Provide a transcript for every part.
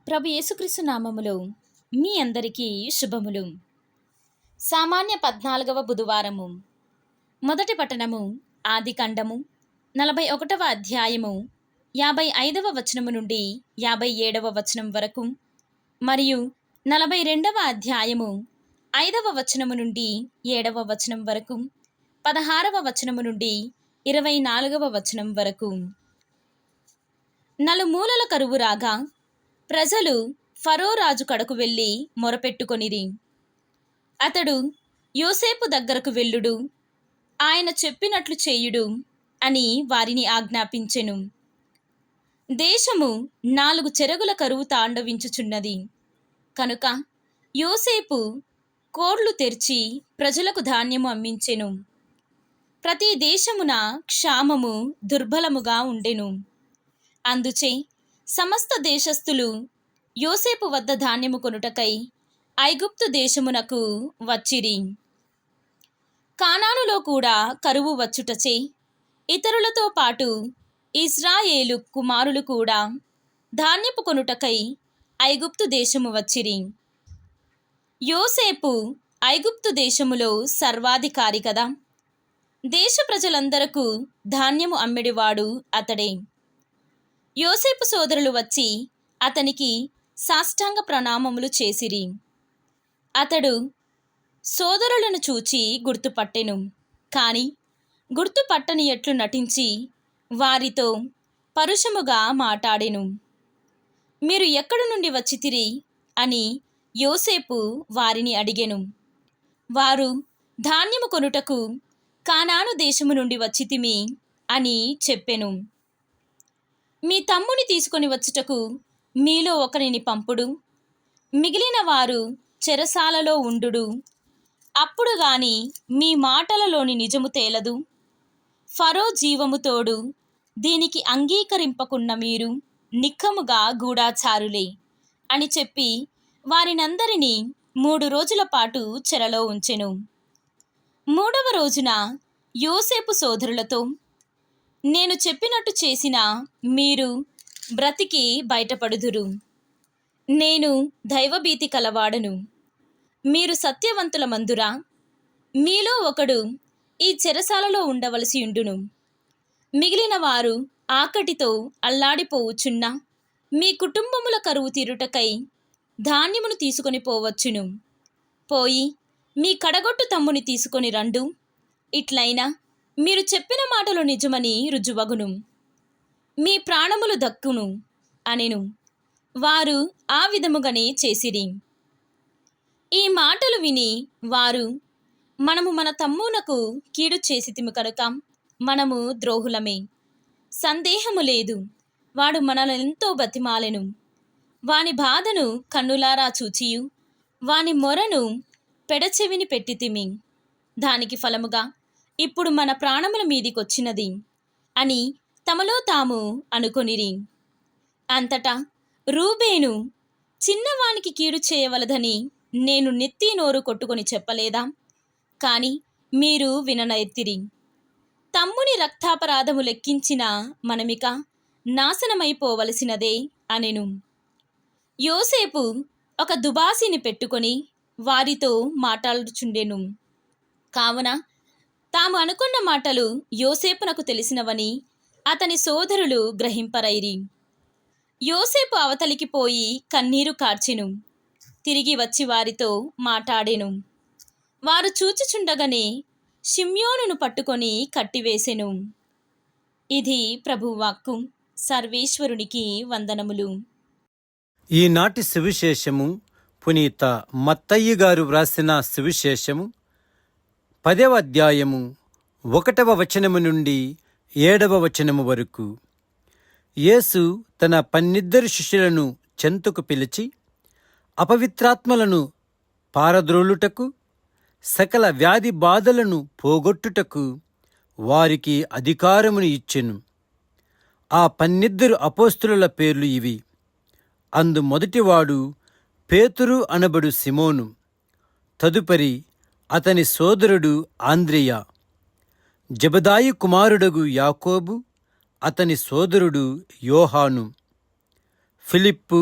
ప్రభు యేసుక్రీస్తు నామములో మీ అందరికీ శుభములు. సామాన్య 14వ బుధవారము. మొదటి పట్టణము ఆదికాండము 41వ అధ్యాయము 55వ వచనము నుండి 57వ వచనం వరకు మరియు 42వ అధ్యాయము 5వ వచనము నుండి 7వ వచనం వరకు 16వ వచనము నుండి 24వ వచనం వరకు. నలుమూలల కరువు రాగా ప్రజలు ఫరో రాజు కడకు వెళ్ళి మొరపెట్టుకొనిరి. అతడు యోసేపు దగ్గరకు వెళ్ళుడు, ఆయన చెప్పినట్లు చేయుడు అని వారిని ఆజ్ఞాపించెను. దేశము 4 చెరగుల కరువు తాండవించుచున్నది కనుక యోసేపు కోడ్లు తెరిచి ప్రజలకు ధాన్యము అమ్మించెను. ప్రతి దేశమున క్షామము దుర్బలముగా ఉండెను. అందుచే సమస్త దేశస్థులు యోసేపు వద్ద ధాన్యము కొనుటకై ఐగుప్తు దేశమునకు వచ్చిరి. కానానులో కూడా కరువు వచ్చుటచే ఇతరులతో పాటు ఇశ్రాయేలు కుమారులు కూడా ధాన్యపు కొనుటకై ఐగుప్తు దేశము వచ్చిరి. యోసేపు ఐగుప్తు దేశములో సర్వాధికారి కదా. దేశ ప్రజలందరకు ధాన్యము అమ్మెడివాడు అతడే. యోసేపు సోదరులు వచ్చి అతనికి సాష్టాంగ ప్రణామములు చేసిరి. అతడు సోదరులను చూచి గుర్తుపట్టెను, కాని గుర్తుపట్టని ఎట్లు నటించి వారితో పరుషముగా మాటాడెను. మీరు ఎక్కడి నుండి వచ్చితిరి అని యోసేపు వారిని అడిగెను. వారు ధాన్యము కొనుటకు కానాను దేశము నుండి వచ్చితిమి అని చెప్పెను. మీ తమ్ముని తీసుకొని వచ్చుటకు మీలో ఒకరిని పంపుడు, మిగిలిన వారు చెరసాలలో ఉండుడు. అప్పుడు గాని మీ మాటలలోని నిజము తేలదు. ఫరో జీవము తోడు దీనికి అంగీకరింపకున్న మీరు నిక్కముగా గూఢాచారులే అని చెప్పి వారినందరినీ 3 రోజుల పాటు చెరలో ఉంచెను. 3వ రోజున యోసేపు సోదరులతో, నేను చెప్పినట్టు చేసిన మీరు బ్రతికి బయటపడుదురు. నేను దైవభీతి కలవాడను. మీరు సత్యవంతుల మందురా. మీలో ఒకడు ఈ చెరసాలలో ఉండవలసి ఉండును. మిగిలిన వారు ఆకటితో అల్లాడిపోవచ్చున్న మీ కుటుంబముల కరువు తీరుటకై ధాన్యమును తీసుకొని పోవచ్చును. పోయి మీ కడగొట్టు తమ్ముని తీసుకొని రండు. ఇట్లయినా మీరు చెప్పిన మాటలు నిజమని రుజువగును, మీ ప్రాణములు దక్కును అనెను. వారు ఆ విధముగానే చేసిరి. ఈ మాటలు విని వారు, మనము మన తమ్మునకు కీడు చేసితిమి కనుక మనము ద్రోహులమే. సందేహము లేదు, వాడు మనలెంతో బతిమాలెను. వాని బాధను కన్నులారా చూచియు వాని మొరను పెడచెవిని పెట్టితిమి. దానికి ఫలముగా ఇప్పుడు మన ప్రాణముల మీదికొచ్చినది అని తమలో తాము అనుకొనిరి. అంతటా రూబేను, చిన్నవానికి కీడు చేయవలదని నేను నెత్తి నోరు కొట్టుకొని చెప్పలేదా? కాని మీరు విననెత్తిరి. తమ్ముని రక్తాపరాధము లెక్కించిన మనమిక నాశనమైపోవలసినదే అనెను. యోసేపు ఒక దుబాసిని పెట్టుకొని వారితో మాట్లాడుచుండెను. కావున తాము అనుకున్న మాటలు యోసేపునకు తెలిసినవని అతని సోదరులు గ్రహింపరైరి. యోసేపు అవతలికి పోయి కన్నీరు కార్చెను. తిరిగి వచ్చి వారితో మాటాడెను. వారు చూచుచుండగానే షిమ్యోనును పట్టుకొని కట్టివేసెను. ఇది ప్రభువాక్కు. సర్వేశ్వరునికి వందనములు. ఈనాటి సువిశేషము పునీత మత్తయ్య గారు వ్రాసిన సువిశేషము 10వ అధ్యాయము 1వ వచనము నుండి 7వ వచనము వరకు. యేసు తన 12 శిష్యులను చెంతకు పిలిచి అపవిత్రాత్మలను పారద్రోలుటకు, సకల వ్యాధి బాధలను పోగొట్టుటకు వారికి అధికారమును ఇచ్చెను. ఆ 12 అపోస్తలుల పేర్లు ఇవి. అందు మొదటివాడు పేతురు అనబడు సిమోను, తదుపరి అతని సోదరుడు ఆంద్రెయ, జెబెదాయి కుమారుడగు యాకోబు, అతని సోదరుడు యోహాను, ఫిలిప్పు,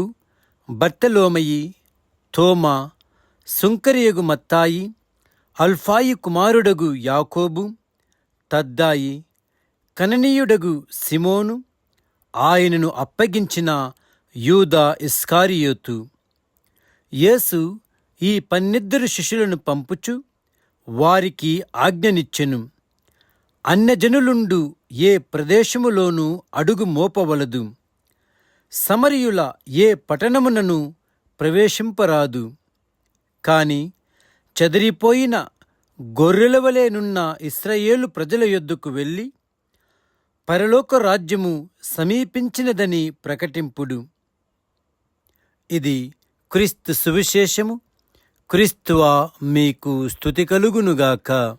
బర్తలోమయి, తోమా, సుంకరియగు మత్తాయి, అల్ఫాయి కుమారుడగు యాకోబు, తద్దాయి, కననీయుడగు సిమోను, ఆయనను అప్పగించిన యూదా ఇస్కారియోతు. యేసు ఈ 12 శిష్యులను పంపుచు వారికి ఆజ్ఞనిచ్చెను. అన్యజనులుండు ఏ ప్రదేశములోనూ అడుగు మోపవలదు. సమరయుల ఏ పట్టణమునను ప్రవేశింపరాదు. కాని చెదిరిపోయిన గొర్రెలవలెనున్న ఇశ్రాయేలు ప్రజల యొద్దకు వెళ్ళి, పరలోక రాజ్యము సమీపించినదని ప్రకటింపుడు. ఇది క్రీస్తు సువిశేషము. క్రీస్తువా మీకు స్తుతి కలుగునుగాక.